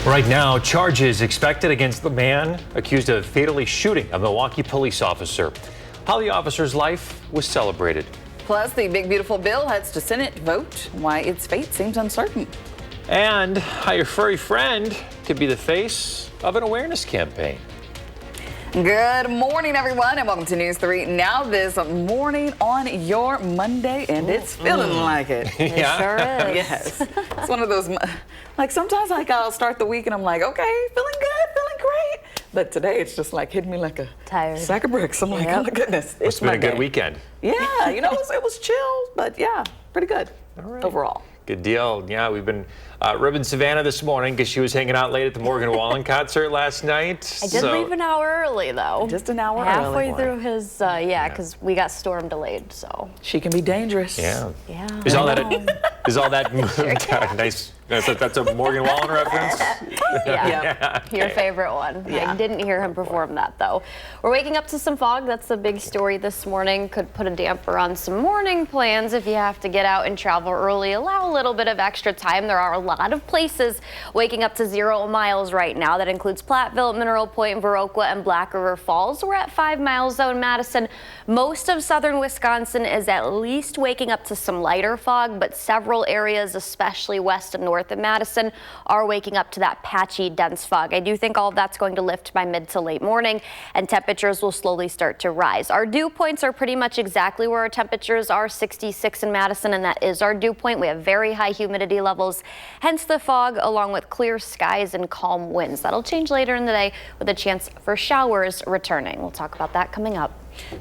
Right now, charges expected against the man accused of fatally shooting a Milwaukee police officer. How the officer's life was celebrated. Plus, the big beautiful bill heads to Senate vote, why its fate seems uncertain. And how your furry friend could be the face of an awareness campaign. Good morning, everyone, and welcome to News 3 Now this morning on your Monday, and it's feeling like it. Yeah. It sure is. Yes. It's one of those, like sometimes I'll start the week and I'm like, okay, feeling good, feeling great. But today it's just like hitting me like a Tired. sack of bricks. I'm like, oh my goodness. It's been a good weekend. Yeah, it was chill, but yeah, pretty good overall. Good deal. Yeah, we've been ribbing Savannah this morning because she was hanging out late at the Morgan Wallen concert last night. I did leave an hour early, though. Just an hour Halfway early. through his, because we got storm delayed, so. She can be dangerous. Yeah. Yeah. Is all that nice? That's a Morgan Wallen reference. Yeah. Your favorite one. Yeah. I didn't hear him perform that, though. We're waking up to some fog. That's the big story this morning. Could put a damper on some morning plans if you have to get out and travel early. Allow a little bit of extra time. There are a lot of places waking up to 0 miles right now. That includes Platteville, Mineral Point, Viroqua, and Black River Falls. We're at 5 miles, though, in Madison. Most of southern Wisconsin is at least waking up to some lighter fog, but several areas, especially west and north of Madison, are waking up to that patchy, dense fog. I do think all of that's going to lift by mid to late morning, and temperatures will slowly start to rise. Our dew points are pretty much exactly where our temperatures are, 66 in Madison, and that is our dew point. We have very high humidity levels, hence the fog, along with clear skies and calm winds. That'll change later in the day with a chance for showers returning. We'll talk about that coming up.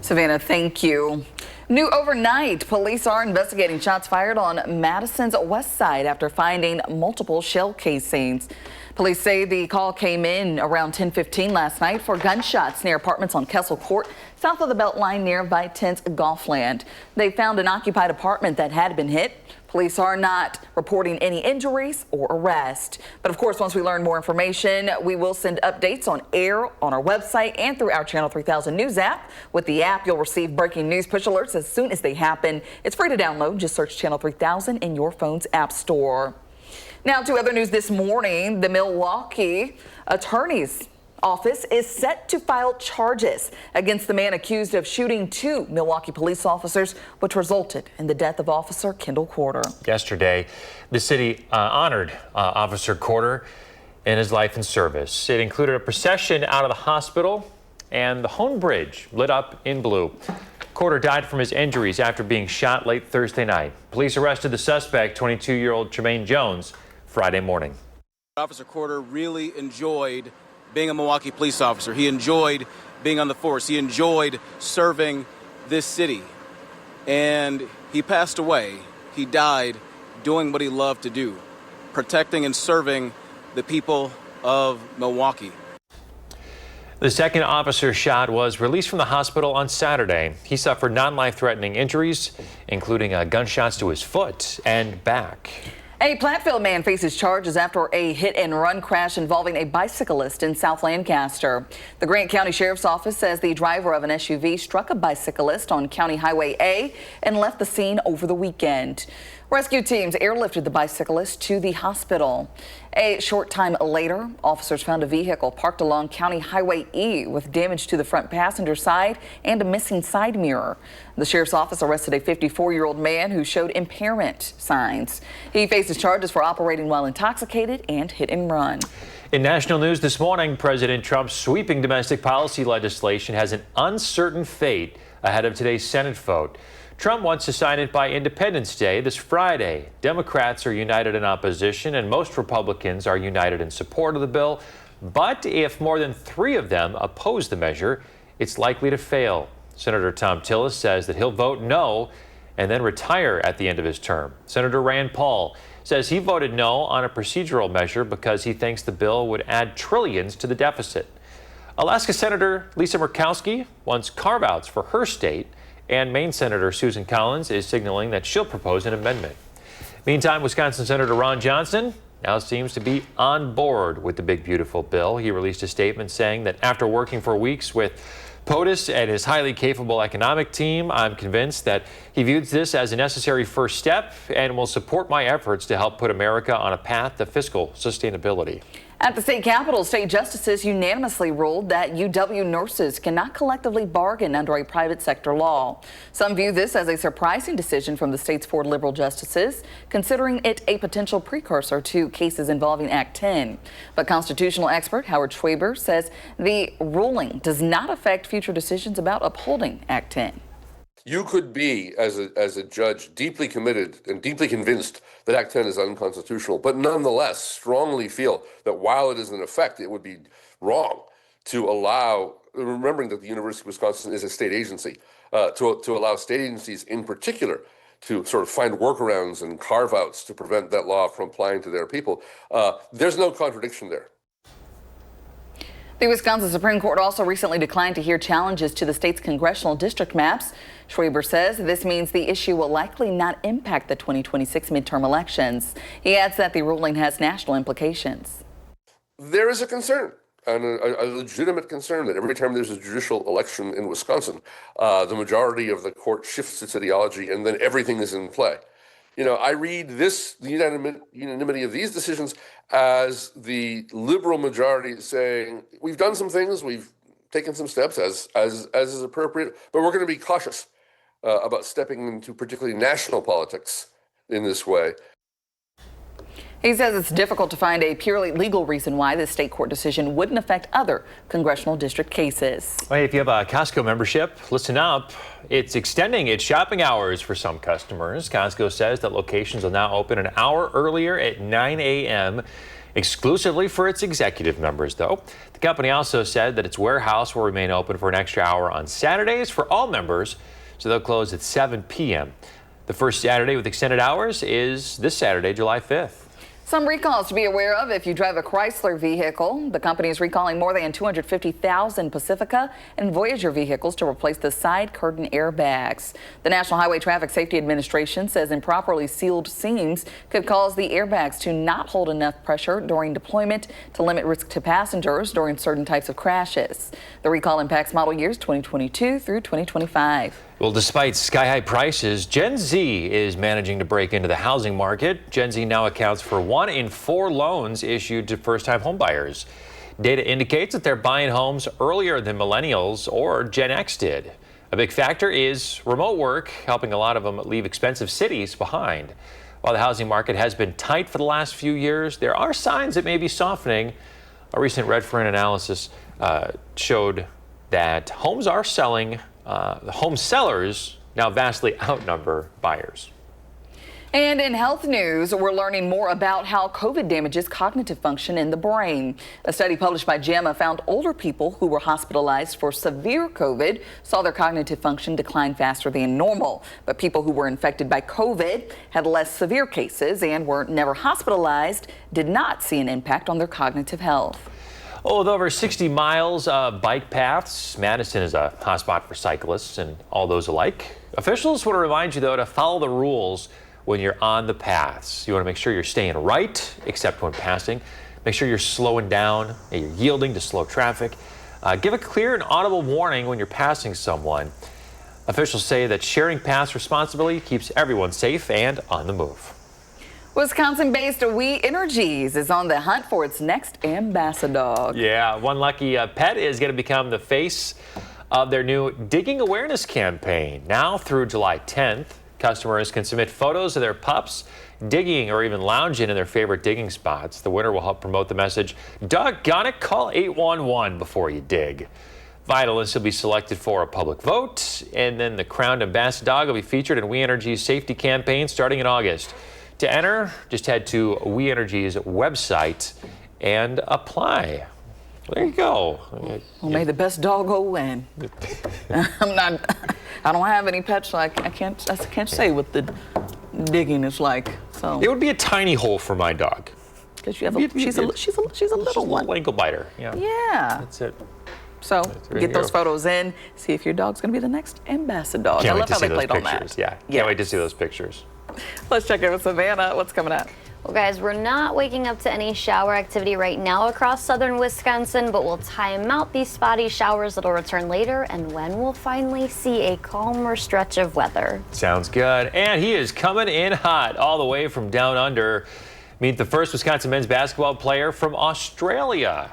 Savannah, thank you. New overnight, police are investigating shots fired on Madison's west side after finding multiple shell casings. Police say the call came in around 10:15 last night for gunshots near apartments on Kessel Court, south of the Beltline near Vitence Golfland. They found an occupied apartment that had been hit. Police are not reporting any injuries or arrest. But of course, once we learn more information, we will send updates on air, on our website, and through our Channel 3000 News app. With the app, you'll receive breaking news push alerts as soon as they happen. It's free to download. Just search Channel 3000 in your phone's app store. Now to other news this morning, the Milwaukee Attorney's Office is set to file charges against the man accused of shooting 2 Milwaukee police officers, which resulted in the death of Officer Kendall Corder. Yesterday, the city honored Officer Corder in his life and service. It included a procession out of the hospital and the Hone Bridge lit up in blue. Corder died from his injuries after being shot late Thursday night. Police arrested the suspect, 22-year-old Tremaine Jones, Friday morning. Officer Corder really enjoyed being a Milwaukee police officer. He enjoyed being on the force. He enjoyed serving this city. And he passed away. He died doing what he loved to do, protecting and serving the people of Milwaukee. The second officer shot was released from the hospital on Saturday. He suffered non-life-threatening injuries, including gunshots to his foot and back. A Platteville man faces charges after a hit-and-run crash involving a bicyclist in South Lancaster. The Grant County Sheriff's Office says the driver of an SUV struck a bicyclist on County Highway A and left the scene over the weekend. Rescue teams airlifted the bicyclist to the hospital. A short time later, officers found a vehicle parked along County Highway E with damage to the front passenger side and a missing side mirror. The sheriff's office arrested a 54-year-old man who showed impairment signs. He faces charges for operating while intoxicated and hit and run. In national news this morning, President Trump's sweeping domestic policy legislation has an uncertain fate ahead of today's Senate vote. Trump wants to sign it by Independence Day this Friday. Democrats are united in opposition, and most Republicans are united in support of the bill. But if more than 3 of them oppose the measure, it's likely to fail. Senator Thom Tillis says that he'll vote no and then retire at the end of his term. Senator Rand Paul says he voted no on a procedural measure because he thinks the bill would add trillions to the deficit. Alaska Senator Lisa Murkowski wants carve-outs for her state, and Maine Senator Susan Collins is signaling that she'll propose an amendment. Meantime, Wisconsin Senator Ron Johnson now seems to be on board with the big, beautiful bill. He released a statement saying that after working for weeks with POTUS and his highly capable economic team, I'm convinced that he views this as a necessary first step and will support my efforts to help put America on a path to fiscal sustainability. At the state capitol, state justices unanimously ruled that UW nurses cannot collectively bargain under a private sector law. Some view this as a surprising decision from the state's 4 liberal justices, considering it a potential precursor to cases involving Act 10. But constitutional expert Howard Schwaber says the ruling does not affect future decisions about upholding Act 10. You could be, as a judge, deeply committed and deeply convinced that Act 10 is unconstitutional, but nonetheless strongly feel that while it is in effect, it would be wrong to allow, remembering that the University of Wisconsin is a state agency, to allow state agencies in particular to sort of find workarounds and carve-outs to prevent that law from applying to their people. There's no contradiction there. The Wisconsin Supreme Court also recently declined to hear challenges to the state's congressional district maps. Schwaber says this means the issue will likely not impact the 2026 midterm elections. He adds that the ruling has national implications. There is a concern, and a legitimate concern, that every time there's a judicial election in Wisconsin, the majority of the court shifts its ideology and then everything is in play. You know, I read the unanimity of these decisions as the liberal majority saying, we've done some things, we've taken some steps as is appropriate, but we're going to be cautious about stepping into particularly national politics in this way. He says it's difficult to find a purely legal reason why this state court decision wouldn't affect other congressional district cases. Hey, if you have a Costco membership, listen up. It's extending its shopping hours for some customers. Costco says that locations will now open an hour earlier at 9 a.m. exclusively for its executive members, though. The company also said that its warehouse will remain open for an extra hour on Saturdays for all members, so they'll close at 7 p.m. The first Saturday with extended hours is this Saturday, July 5th. Some recalls to be aware of if you drive a Chrysler vehicle. The company is recalling more than 250,000 Pacifica and Voyager vehicles to replace the side curtain airbags. The National Highway Traffic Safety Administration says improperly sealed seams could cause the airbags to not hold enough pressure during deployment to limit risk to passengers during certain types of crashes. The recall impacts model years 2022 through 2025. Well, despite sky-high prices, Gen Z is managing to break into the housing market. Gen Z now accounts for 1 in 4 loans issued to first-time homebuyers. Data indicates that they're buying homes earlier than millennials or Gen X did. A big factor is remote work, helping a lot of them leave expensive cities behind. While the housing market has been tight for the last few years, there are signs it may be softening. A recent Redfin analysis showed that homes are selling. The home sellers now vastly outnumber buyers. And in health news, we're learning more about how COVID damages cognitive function in the brain. A study published by JAMA found older people who were hospitalized for severe COVID saw their cognitive function decline faster than normal. But people who were infected by COVID, had less severe cases, and were never hospitalized did not see an impact on their cognitive health. Oh, with over 60 miles of bike paths, Madison is a hotspot for cyclists and all those alike. Officials want to remind you, though, to follow the rules when you're on the paths. You want to make sure you're staying right, except when passing. Make sure you're slowing down and you're yielding to slow traffic. Give a clear and audible warning when you're passing someone. Officials say that sharing paths responsibly keeps everyone safe and on the move. Wisconsin-based We Energies is on the hunt for its next ambassador. Yeah, one lucky pet is going to become the face of their new digging awareness campaign. Now through July 10th, customers can submit photos of their pups digging or even lounging in their favorite digging spots. The winner will help promote the message, "Doggone it, call 811 before you dig." Finalists will be selected for a public vote, and then the crowned ambassador dog will be featured in We Energies safety campaign starting in August. To enter, just head to We Energies website and apply. There you go. Well, may the best doggo win. I don't have any pets, so I can't say what the digging is like. So It would be a tiny hole for my dog. because she's a little one. Little ankle biter. Yeah. Yeah. That's it. So right get those here. photos in. See if your dog's going to be the next ambassador dog. I Can't wait love to how see they those played on pictures. that. Yeah. Can't wait to see those pictures. Let's check in with Savannah. What's coming up? Well, guys, we're not waking up to any shower activity right now across southern Wisconsin, but we'll time out these spotty showers that'll return later and when we'll finally see a calmer stretch of weather. Sounds good. And he is coming in hot all the way from down under. Meet the first Wisconsin men's basketball player from Australia.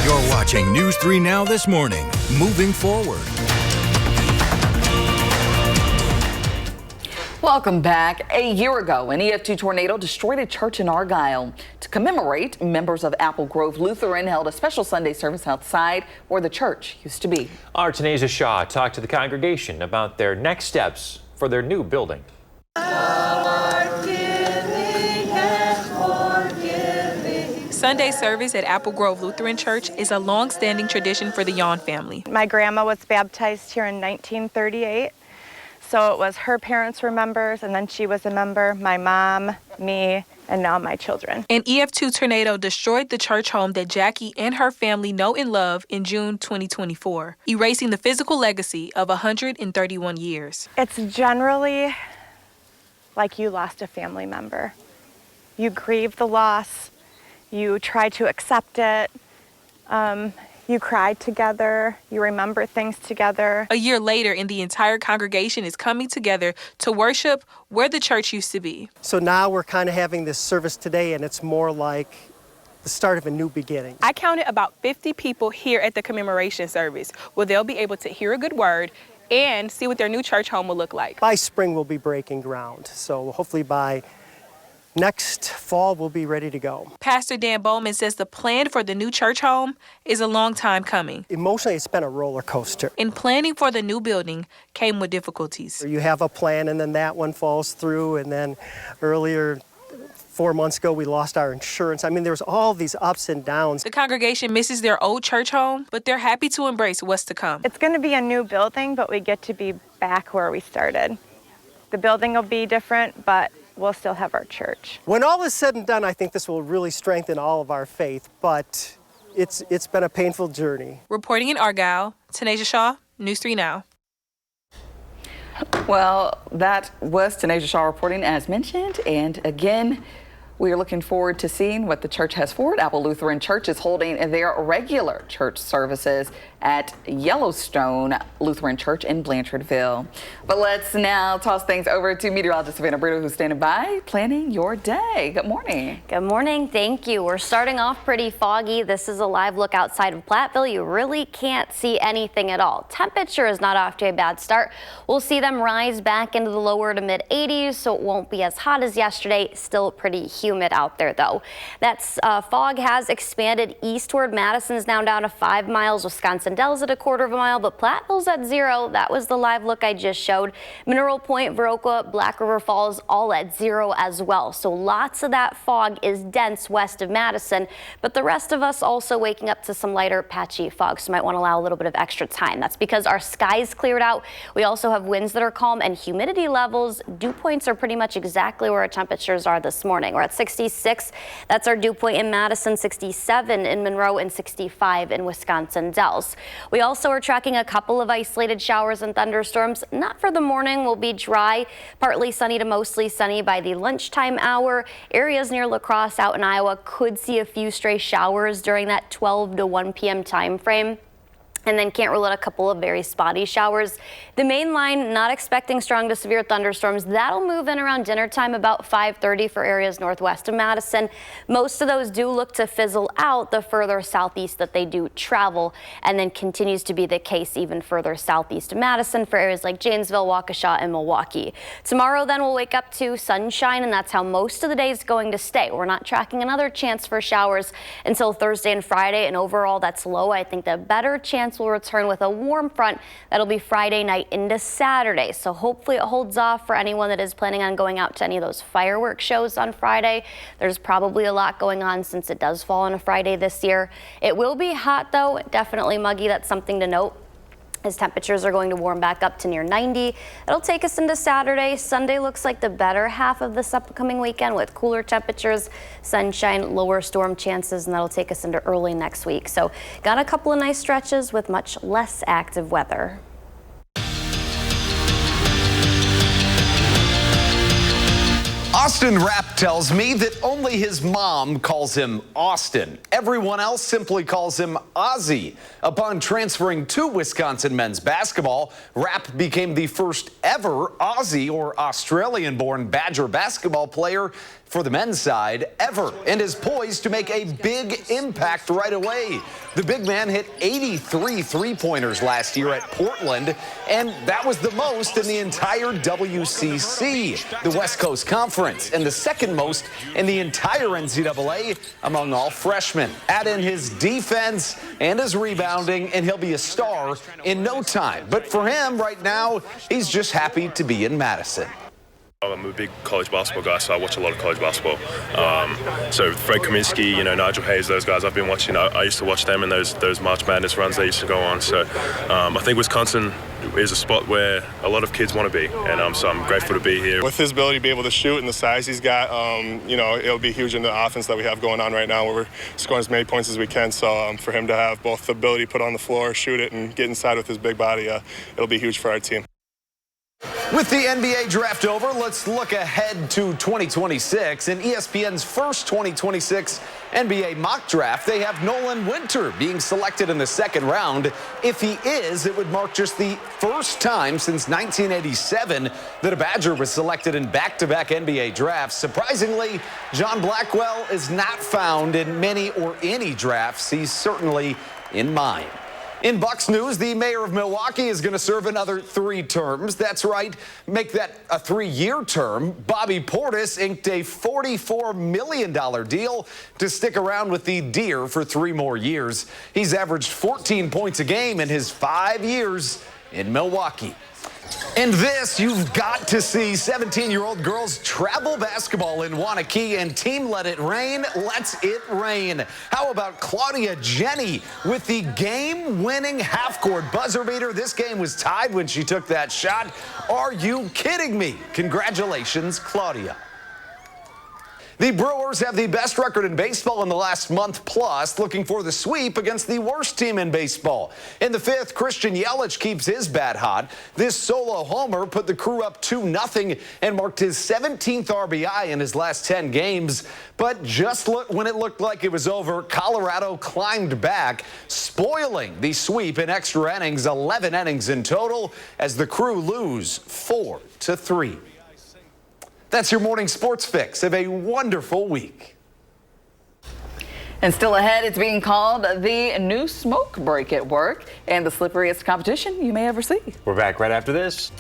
You're watching News 3 Now this morning. Moving forward. Welcome back. A year ago, an EF2 tornado destroyed a church in Argyle. To commemorate, members of Apple Grove Lutheran held a special Sunday service outside where the church used to be. Our Tanasia Shaw talked to the congregation about their next steps for their new building. Sunday service at Apple Grove Lutheran Church is a long-standing tradition for the Yawn family. My grandma was baptized here in 1938, so it was her parents were members, and then she was a member, my mom, me, and now my children. An EF2 tornado destroyed the church home that Jackie and her family know and love in June 2024, erasing the physical legacy of 131 years. It's generally like you lost a family member. You grieve the loss. You try to accept it. You cry together. You remember things together. A year later, and the entire congregation is coming together to worship where the church used to be. So now we're kind of having this service today, and it's more like the start of a new beginning. I counted about 50 people here at the commemoration service, where they'll be able to hear a good word and see what their new church home will look like. By spring, we'll be breaking ground. So hopefully by next fall, we'll be ready to go. Pastor Dan Bowman says the plan for the new church home is a long time coming. Emotionally, it's been a roller coaster. In planning for the new building came with difficulties. You have a plan, and then that one falls through, and then earlier 4 months ago, we lost our insurance. I mean, there's all these ups and downs. The congregation misses their old church home, but they're happy to embrace what's to come. It's going to be a new building, but we get to be back where we started. The building will be different, but we'll still have our church. When all is said and done, I think this will really strengthen all of our faith, but it's been a painful journey. Reporting in Argyle, Tanasia Shaw, News 3 Now. Well, that was Tanasia Shaw reporting as mentioned. And again, we are looking forward to seeing what the church has forward. Apple Lutheran Church is holding their regular church services at Yellowstone Lutheran Church in Blanchardville. But let's now toss things over to meteorologist Savannah Brito, who's standing by planning your day. Good morning. Good morning. Thank you. We're starting off pretty foggy. This is a live look outside of Platteville. You really can't see anything at all. Temperature is not off to a bad start. We'll see them rise back into the lower to mid 80s, so it won't be as hot as yesterday. Still pretty humid out there, though. That fog has expanded eastward. Madison's now down to 5 miles. Wisconsin Dells at a 1/4 mile, but Platteville's at 0. That was the live look I just showed. Mineral Point, Viroqua, Black River Falls, all at 0 as well. So lots of that fog is dense west of Madison, but the rest of us also waking up to some lighter patchy fog, so might want to allow a little bit of extra time. That's because our skies cleared out. We also have winds that are calm and humidity levels. Dew points are pretty much exactly where our temperatures are this morning. We're at 66. That's our dew point in Madison, 67 in Monroe, and 65 in Wisconsin Dells. We also are tracking a couple of isolated showers and thunderstorms. Not for the morning. Will be dry, partly sunny to mostly sunny by the lunchtime hour. Areas near La Crosse out in Iowa could see a few stray showers during that 12 to 1 p.m. time frame. And then can't rule out a couple of very spotty showers. The main line, not expecting strong to severe thunderstorms. That'll move in around dinner time, about 5:30 for areas northwest of Madison. Most of those do look to fizzle out the further southeast that they do travel, and then continues to be the case even further southeast of Madison for areas like Janesville, Waukesha, and Milwaukee. Tomorrow then we'll wake up to sunshine, and that's how most of the day is going to stay. We're not tracking another chance for showers until Thursday and Friday, and overall that's low. I think the better chance will return with a warm front that'll be Friday night into Saturday. So hopefully it holds off for anyone that is planning on going out to any of those fireworks shows on Friday. There's probably a lot going on since it does fall on a Friday this year. It will be hot though, definitely muggy. That's something to note. As temperatures are going to warm back up to near 90. It'll take us into Saturday. Sunday looks like the better half of this upcoming weekend with cooler temperatures, sunshine, lower storm chances, and that'll take us into early next week. So got a couple of nice stretches with much less active weather. Austin Rapp tells me that only his mom calls him Austin. Everyone else simply calls him Ozzy. Upon transferring to Wisconsin men's basketball, Rapp became the first ever Aussie or Australian-born Badger basketball player for the men's side ever, and is poised to make a big impact right away. The big man hit 83 three-pointers last year at Portland, and that was the most in the entire WCC, the West Coast Conference, and the second most in the entire NCAA among all freshmen. Add in his defense and his rebounding, and he'll be a star in no time. But for him right now, he's just happy to be in Madison. I'm a big college basketball guy, so I watch a lot of college basketball. So Fred Kaminsky, Nigel Hayes, those guys I've been watching. I used to watch them in those March Madness runs they used to go on. So I think Wisconsin is a spot where a lot of kids want to be, and so I'm grateful to be here. With his ability to be able to shoot and the size he's got, it'll be huge in the offense that we have going on right now, where we're scoring as many points as we can. So for him to have both the ability to put on the floor, shoot it, and get inside with his big body, it'll be huge for our team. With the NBA draft over, let's look ahead to 2026. In ESPN's first 2026 NBA mock draft, they have Nolan Winter being selected in the second round. If he is, it would mark just the first time since 1987 that a Badger was selected in back-to-back NBA drafts. Surprisingly, John Blackwell is not found in many or any drafts. He's certainly in mine. In Bucks news, the mayor of Milwaukee is going to serve another 3 terms. That's right, make that a 3-year term. Bobby Portis inked a $44 million deal to stick around with the Deer for 3 more years. He's averaged 14 points a game in his 5 years in Milwaukee. And this, you've got to see 17-year-old girls travel basketball in Waunakee, and Team Let It Rain lets it rain. How about Claudia Jenny with the game-winning half-court buzzer beater? This game was tied when she took that shot. Are you kidding me? Congratulations, Claudia. The Brewers have the best record in baseball in the last month plus, looking for the sweep against the worst team in baseball. In the fifth, Christian Yelich keeps his bat hot. This solo homer put the Crew up 2-0 and marked his 17th RBI in his last 10 games. But just when it looked like it was over, Colorado climbed back, spoiling the sweep in extra innings, 11 innings in total, as the Crew lose 4-3. That's your morning sports fix. Have a wonderful week. And still ahead, it's being called the new smoke break at work and the slipperiest competition you may ever see. We're back right after this.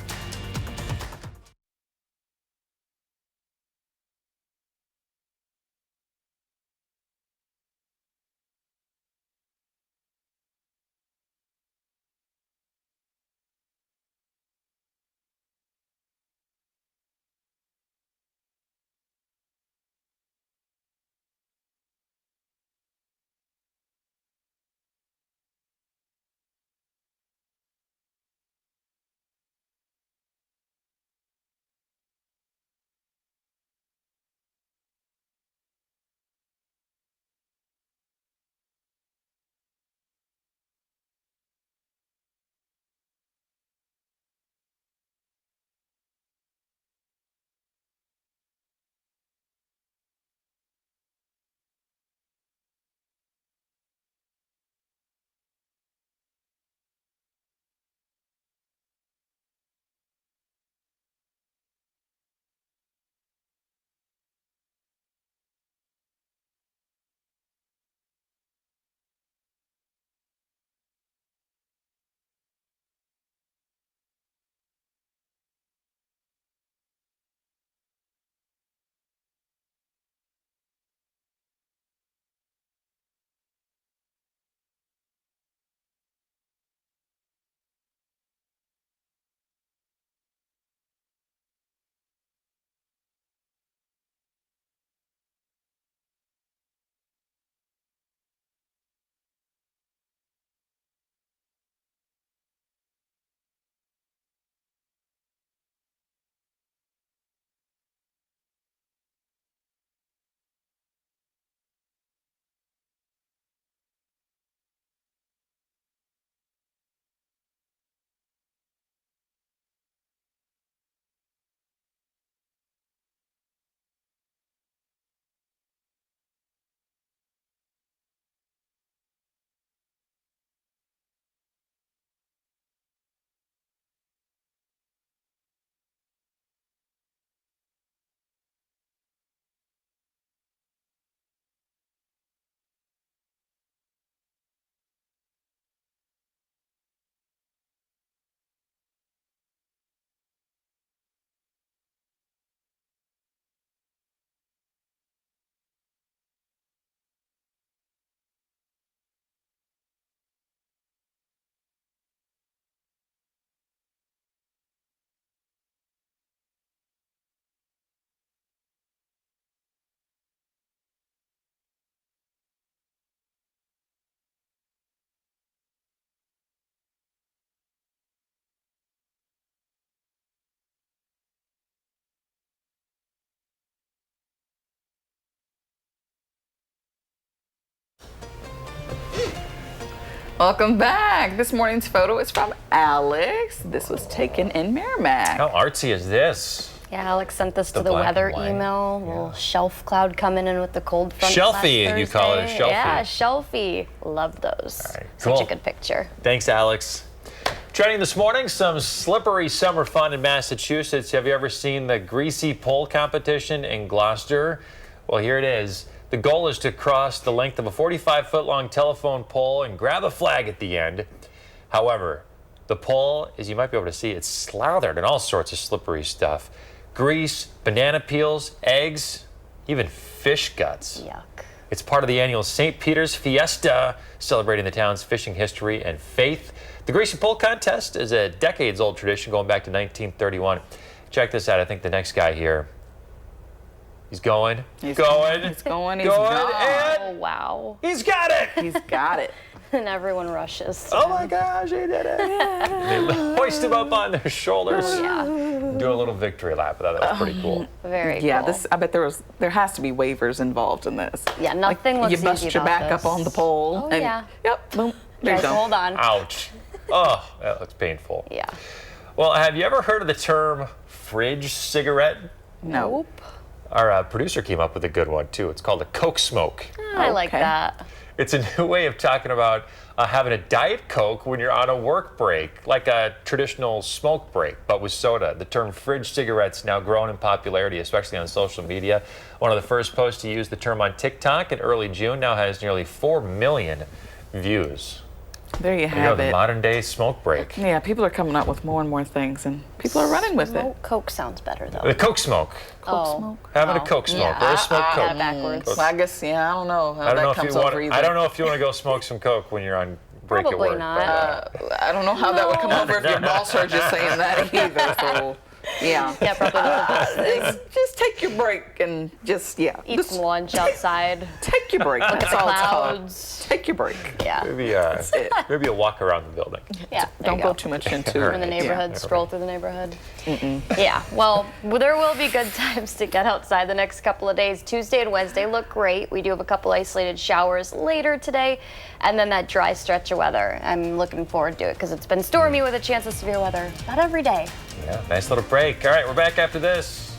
Welcome back. This morning's photo is from Alex. This was taken in Merrimack. How artsy is this? Yeah, Alex sent this The to the black weather and white. email. Little shelf cloud coming in with the cold front. Shelfie, last you call it a Thursday. shelfie. Yeah, shelfie. Love those. All right, Such cool. a good picture. Thanks, Alex. Trending this morning, some slippery summer fun in Massachusetts. Have you ever seen the greasy pole competition in Gloucester? Well, here it is. The goal is to cross the length of a 45-foot-long telephone pole and grab a flag at the end. However, the pole, as you might be able to see, it's slathered in all sorts of slippery stuff. Grease, banana peels, eggs, even fish guts. Yuck. It's part of the annual St. Peter's Fiesta, celebrating the town's fishing history and faith. The Greasy Pole contest is a decades-old tradition going back to 1931. Check this out. I think the next guy here, he's going. He's going. And Oh, wow. he's got it. he's got it. And everyone rushes. Oh my gosh, he did it. They hoist him up on their shoulders. Yeah. Do a little victory lap. I thought that was pretty cool. Very Yeah, cool. I bet there has to be waivers involved in this. Yeah, nothing looks You bust easy your about back up this. on the pole. Oh, and, yeah. Yep, boom. There you Guys, go. hold on. Ouch. Oh, that looks painful. Yeah. Well, have you ever heard of the term fridge cigarette? No. Our producer came up with a good one, too. It's called a Coke smoke. I like Okay. that. It's a new way of talking about having a Diet Coke when you're on a work break, like a traditional smoke break, but with soda. The term fridge cigarette's now grown in popularity, especially on social media. One of the first posts to use the term on TikTok in early June now has nearly 4 million views. There you There you go, have the it. modern day smoke break. Yeah, people are coming up with more and more things, and people are running with it. Smoke Coke sounds better, though. The Coke smoke. Oh. Smoke. Having a Coke smoke or a smoke I Coke. had it backwards. Well, I guess, yeah, I don't know how I don't know that if comes you want. over either. I don't know if you want to go smoke some Coke when you're on break Probably at work. not. But, I don't know how that would come over if your boss heard you saying that either. So, yeah. Yeah, probably not the best thing. Just take your break and just, yeah. Eat Just some lunch outside. take your break. Look at That's the all it's called. clouds. Take your break. Yeah. maybe a walk around the building. Yeah. there Don't you go too much into Or in the it. neighborhood, stroll through the neighborhood. Yeah, well, there will be good times to get outside the next couple of days. Tuesday and Wednesday look great. We do have a couple isolated showers later today, and then that dry stretch of weather. I'm looking forward to it because it's been stormy with a chance of severe weather about every day. Yeah, nice little break. All right, we're back after this.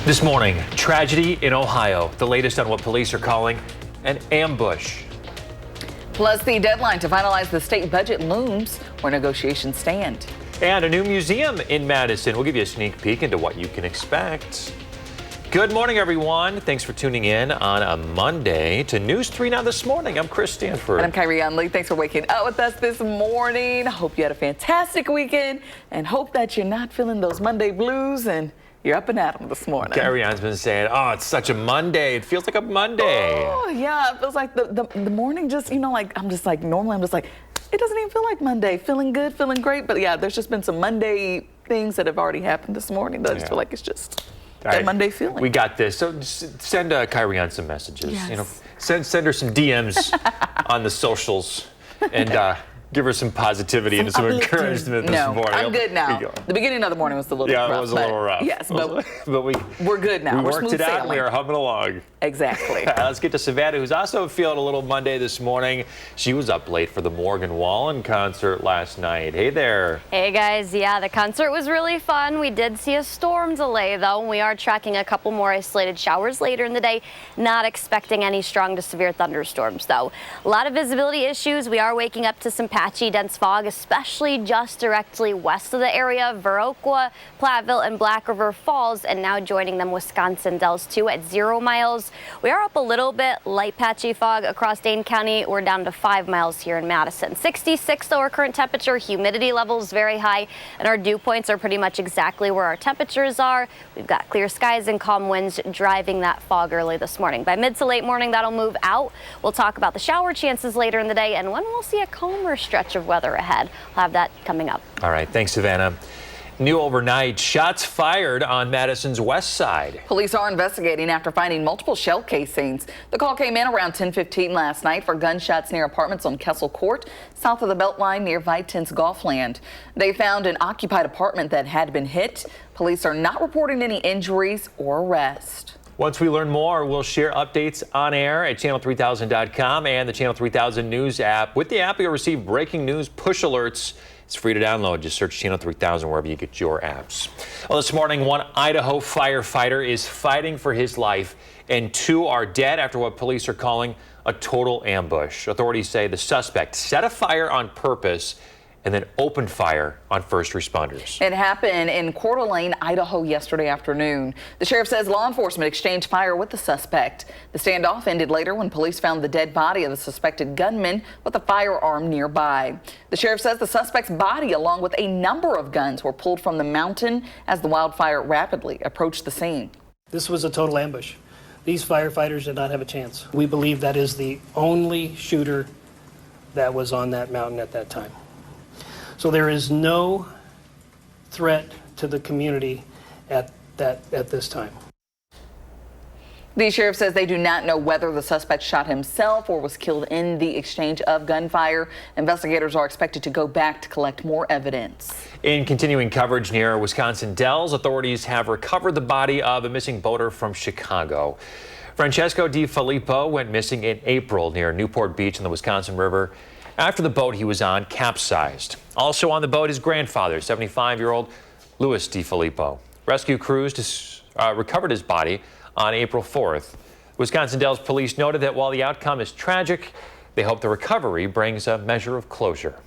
This morning, tragedy in Ohio. The latest on what police are calling an ambush. Plus, the deadline to finalize the state budget looms, where negotiations stand. And a new museum in Madison. We'll give you a sneak peek into what you can expect. Good morning, everyone. Thanks for tuning in on a Monday to News 3 Now This Morning. I'm Chris Stanford. And I'm Kyrie Unley. Thanks for waking up with us this morning. Hope you had a fantastic weekend and hope that you're not feeling those Monday blues and you're up and at 'em this morning. Carrie Ann's been saying, oh, it's such a Monday. It feels like a Monday. Oh, yeah. It feels like the morning just, like, I'm just like, normally I'm just like, it doesn't even feel like Monday. Feeling good, feeling great. But yeah, there's just been some Monday things that have already happened this morning that I just feel like it's just that Monday feeling. We got this. So just send Kyrie Ann some messages. Yes. Send her some DMs on the socials and give her some positivity and some encouragement this morning. I'm good now. The beginning of the morning was a little rough. Yeah, it was a little rough. Yes, but we're good now. We worked it out and we are humming along. Exactly. Let's get to Savannah, who's also feeling a little Monday this morning. She was up late for the Morgan Wallen concert last night. Hey there. Hey guys, yeah, the concert was really fun. We did see a storm delay though, and we are tracking a couple more isolated showers later in the day. Not expecting any strong to severe thunderstorms though. A lot of visibility issues. We are waking up to some patchy dense fog, especially just directly west of the area, Viroqua, Platteville, and Black River Falls, and now joining them Wisconsin Dells too at 0 miles. We are up a little bit, light patchy fog across Dane County. We're down to 5 miles here in Madison. 66 though our current temperature, humidity levels very high, and our dew points are pretty much exactly where our temperatures are. We've got clear skies and calm winds driving that fog early this morning. By mid to late morning, that'll move out. We'll talk about the shower chances later in the day and when we'll see a calmer stretch of weather ahead. We'll have that coming up. All right, thanks, Savannah. New overnight, shots fired on Madison's west side. Police are investigating after finding multiple shell casings. The call came in around 10:15 last night for gunshots near apartments on Kessel Court, south of the Beltline near Vitens Golfland. They found an occupied apartment that had been hit. Police are not reporting any injuries or arrest. Once we learn more, we'll share updates on air at channel3000.com and the Channel 3000 News app. With the app, you'll receive breaking news push alerts. It's free to download. Just search Channel 3000 wherever you get your apps. Well, this morning, one Idaho firefighter is fighting for his life, and 2 are dead after what police are calling a total ambush. Authorities say the suspect set a fire on purpose and then opened fire on first responders. It happened in Coeur d'Alene, Idaho yesterday afternoon. The sheriff says law enforcement exchanged fire with the suspect. The standoff ended later when police found the dead body of the suspected gunman with a firearm nearby. The sheriff says the suspect's body, along with a number of guns, were pulled from the mountain as the wildfire rapidly approached the scene. This was a total ambush. These firefighters did not have a chance. We believe that is the only shooter that was on that mountain at that time. So there is no threat to the community at this time. The sheriff says they do not know whether the suspect shot himself or was killed in the exchange of gunfire. Investigators are expected to go back to collect more evidence. In continuing coverage near Wisconsin Dells, authorities have recovered the body of a missing boater from Chicago. Francesco Di Filippo went missing in April near Newport Beach in the Wisconsin River after the boat he was on capsized. Also on the boat, his grandfather, 75-year-old Louis Di Filippo. Rescue crews recovered his body on April 4th. Wisconsin Dells police noted that while the outcome is tragic, they hope the recovery brings a measure of closure.